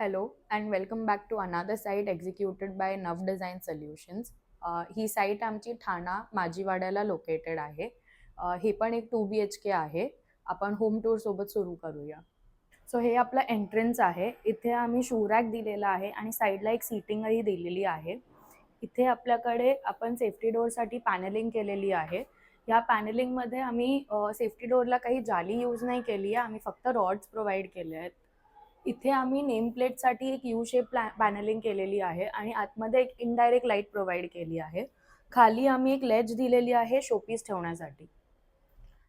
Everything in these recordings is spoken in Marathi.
Hello and welcome back to another site executed by Nav Design Solutions. He site आमची ठाणा माजीवाड्याला लोकेटेड आहे. ही पण एक 2 BHK आहे. आपण होम टूर सोबत सुरू करूया. सो हे आपलं एंट्रन्स आहे. इथे आम्ही शू रॅक दिलेला आहे आणि साईडला एक सीटिंगही दिलेली आहे. इथे आपल्याकडे आपण सेफ्टी डोअरसाठी पॅनलिंग केलेली आहे. या पॅनलिंगमध्ये आम्ही सेफ्टी डोअरला काही जाली यूज नाही केली आहे. आम्ही फक्त रॉड्स प्रोव्हाइड केले आहेत. इथे आम्ही नेम प्लेटसाठी एक यू शेप पॅनलिंग केलेली आहे आणि आतमध्ये एक इनडायरेक्ट लाईट प्रोव्हाइड केली आहे. खाली आम्ही एक लेज दिलेली आहे शोपीस ठेवण्यासाठी.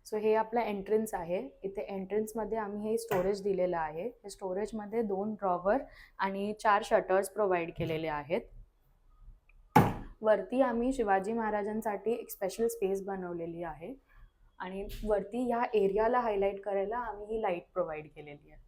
सो हे आपलं एंट्रन्स आहे. इथे एंट्रन्समध्ये आम्ही हे स्टोरेज दिलेलं आहे. हे स्टोरेजमध्ये 2 ड्रॉवर आणि 4 शटर्स प्रोव्हाइड केलेले आहेत. वरती आम्ही शिवाजी महाराजांसाठी एक स्पेशल स्पेस बनवलेली आहे आणि वरती ह्या एरियाला हायलाईट करायला आम्ही ही लाईट प्रोव्हाइड केलेली आहे.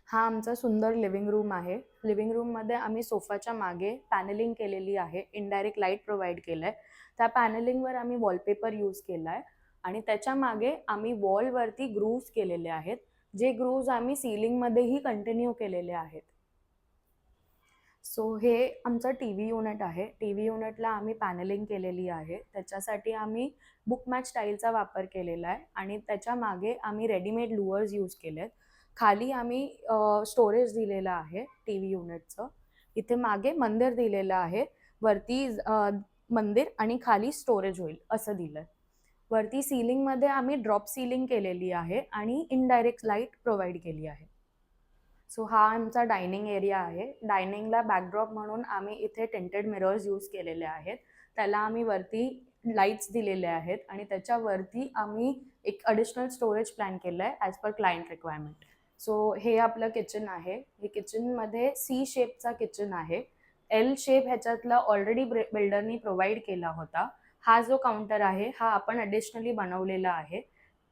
हा आमचा सुंदर लिव्हिंग रूम आहे. लिव्हिंग रूममध्ये आम्ही सोफाच्या मागे पॅनलिंग केलेली आहे. इनडायरेक्ट लाईट प्रोव्हाइड केलं आहे. त्या पॅनलिंगवर आम्ही वॉलपेपर यूज केला आहे आणि त्याच्या मागे आम्ही वॉलवरती ग्रूव्ज केलेले आहेत. जे ग्रूव्ज आम्ही सीलिंगमध्येही कंटिन्यू केलेले आहेत. सो हे आमचं TV युनिट आहे. TV युनिटला आम्ही पॅनलिंग केलेली आहे. त्याच्यासाठी आम्ही बुक मॅच स्टाईलचा वापर केलेला आहे आणि त्याच्या मागे आम्ही रेडीमेड लुअर्स यूज केले आहेत. खाली आम्ही स्टोरेज दिलेलं आहे TV युनिटचं. इथे मागे मंदिर दिलेलं आहे. वरती मंदिर आणि खाली स्टोरेज होईल असं दिलं आहे. वरती सीलिंगमध्ये आम्ही ड्रॉप सीलिंग केलेली आहे आणि इनडायरेक्ट लाईट प्रोव्हाइड केली आहे. सो हा आमचा डायनिंग एरिया आहे. डायनिंगला बॅकड्रॉप म्हणून आम्ही इथे टिंटेड मिरर्स यूज केलेले आहेत. त्याला आम्ही वरती लाईट्स दिलेले आहेत आणि त्याच्यावरती आम्ही एक ॲडिशनल स्टोरेज प्लॅन केलं आहे as per client requirement. So हे आपलं किचन आहे. हे किचनमध्ये C शेपचा किचन आहे. L शेप ह्याच्यातला ऑलरेडी बिल्डरनी प्रोव्हाइड केला होता. हा जो काउंटर आहे हा आपण ॲडिशनली बनवलेला आहे.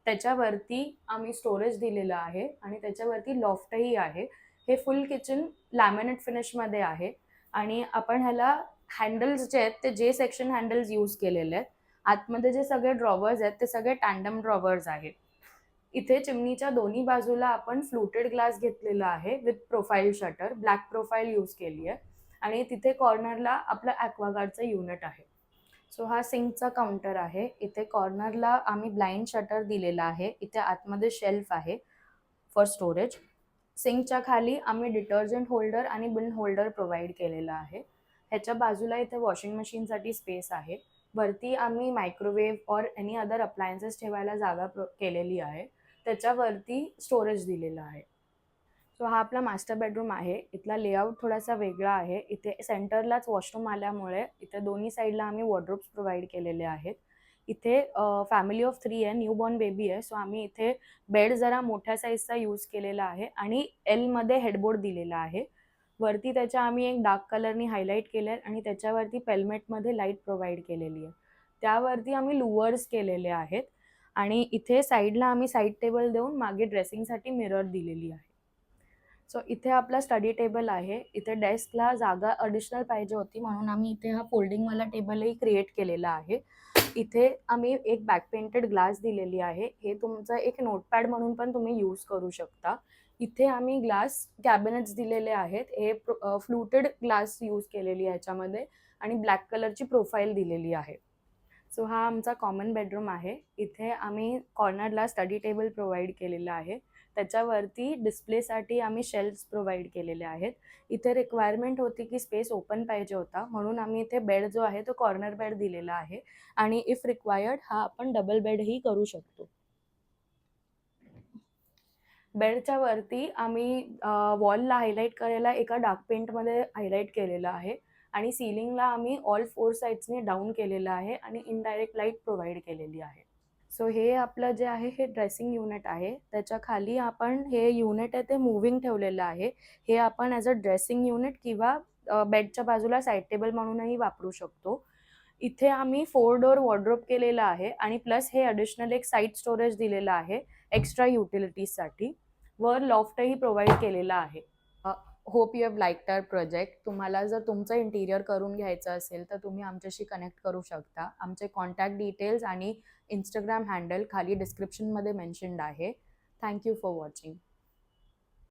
त्याच्यावरती आम्ही स्टोरेज दिलेलं आहे आणि त्याच्यावरती लॉफ्टही आहे. हे फुल किचन लॅमिनेट फिनिशमध्ये आहे आणि आपण ह्याला हँडल्स जे आहेत ते J सेक्शन हँडल्स यूज केलेले आहेत. आतमध्ये जे सगळे ड्रॉवर्स आहेत ते सगळे टँडम ड्रॉवर्स आहेत. इथे चिमणीच्या दोन्ही बाजूला आपण फ्लुटेड ग्लास घेतलेला आहे with profile shutter. Black profile use केली आहे आणि तिथे कॉर्नरला आपलं ॲक्वागार्डचं युनिट आहे. सो हा सिंकचा काउंटर आहे. इथे कॉर्नरला आम्ही ब्लाइंड शटर दिलेला आहे. इथे आतमध्ये शेल्फ आहे फॉर स्टोरेज. सिंकच्या खाली आम्ही डिटर्जंट होल्डर आणि बिन होल्डर प्रोव्हाइड केलेला आहे. ह्याच्या बाजूला इथे वॉशिंग मशीनसाठी स्पेस आहे. वरती आम्ही microwave or any other appliances ठेवायला जागा केलेली आहे. त्याच्यावरती स्टोरेज दिलेलं आहे. सो हा आपला मास्टर बेडरूम आहे. इथला लेआउट थोडासा वेगळा आहे. इथे सेंटरलाच वॉशरूम आल्यामुळे इथे दोन्ही साईडला आम्ही वॉर्डरोब्स प्रोव्हाइड केलेले आहेत. इथे फॅमिली ऑफ 3 आहे, न्यूबॉर्न बेबी आहे. सो आम्ही इथे बेड जरा मोठ्या साईजचा यूज केलेला आहे आणि Lमध्ये हेडबोर्ड दिलेला आहे. वरती त्याच्या आम्ही एक डार्क कलरनी हायलाईट केलं आहे आणि त्याच्यावरती पेलमेटमध्ये लाईट प्रोव्हाइड केलेली आहे. त्यावरती आम्ही लुअर्स केलेले आहेत आणि इथे साईडला आम्ही साईड टेबल देऊन मागे ड्रेसिंगसाठी मिरर दिलेली आहे. सो इथे आपला स्टडी टेबल आहे. इथे डेस्कला जागा ॲडिशनल पाहिजे होती म्हणून आम्ही इथे हा फोल्डिंगवाला टेबलही क्रिएट केलेला आहे. इथे आम्ही एक बॅक पेंटेड ग्लास दिलेली आहे. हे तुमचं एक नोटपॅड म्हणून पण तुम्ही यूज करू शकता. इथे आम्ही ग्लास कॅबिनेट्स दिलेले आहेत. हे फ्लुटेड ग्लास यूज केलेली आहे ह्याच्यामध्ये आणि ब्लॅक कलरची प्रोफाईल दिलेली आहे. सो हा आमचा कॉमन बेडरूम आहे. इथे आम्ही कॉर्नरला स्टडी टेबल प्रोव्हाइड केलेला आहे. त्याच्यावरती डिस्प्लेसाठी आम्ही शेल्फ्स प्रोव्हाइड केलेले आहेत. इथे रिक्वायरमेंट होती की स्पेस ओपन पाहिजे होता म्हणून आम्ही इथे बेड जो आहे तो कॉर्नर बेड दिलेला आहे आणि इफ रिक्वायर्ड हा आपण डबल बेडही करू शकतो. बेडच्या वरती आम्ही वॉलला हायलाईट करायला एका डार्क पेंटमध्ये हायलाईट केलेलं आहे आणि सीलिंगला आम्ही ऑल 4 साईड्सनी डाऊन केलेलं आहे आणि इनडायरेक्ट लाईट प्रोव्हाइड केलेली आहे. सो हे आपलं जे आहे हे ड्रेसिंग युनिट आहे. त्याच्या खाली आपण हे युनिट आहे ते मूव्हिंग ठेवलेलं आहे. हे आपण ॲज अ ड्रेसिंग युनिट किंवा बेडच्या बाजूला साईड टेबल म्हणूनही वापरू शकतो. इथे आम्ही 4 डोअर वॉर्डरोब केलेला आहे आणि प्लस हे ॲडिशनल एक साईड स्टोरेज दिलेलं आहे एक्स्ट्रा युटिलिटीजसाठी. वर लॉफ्टही प्रोव्हाइड केलेला आहे. Hope you have liked our project. तुम्हाला जर तुमचं इंटिरियर करून घ्यायचं असेल तर तुम्ही आमच्याशी कनेक्ट करू शकता. आमचे कॉन्टॅक्ट डिटेल्स आणि Instagram हँडल खाली डिस्क्रिप्शनमध्ये मेन्शन्ड आहे. Thank you for watching.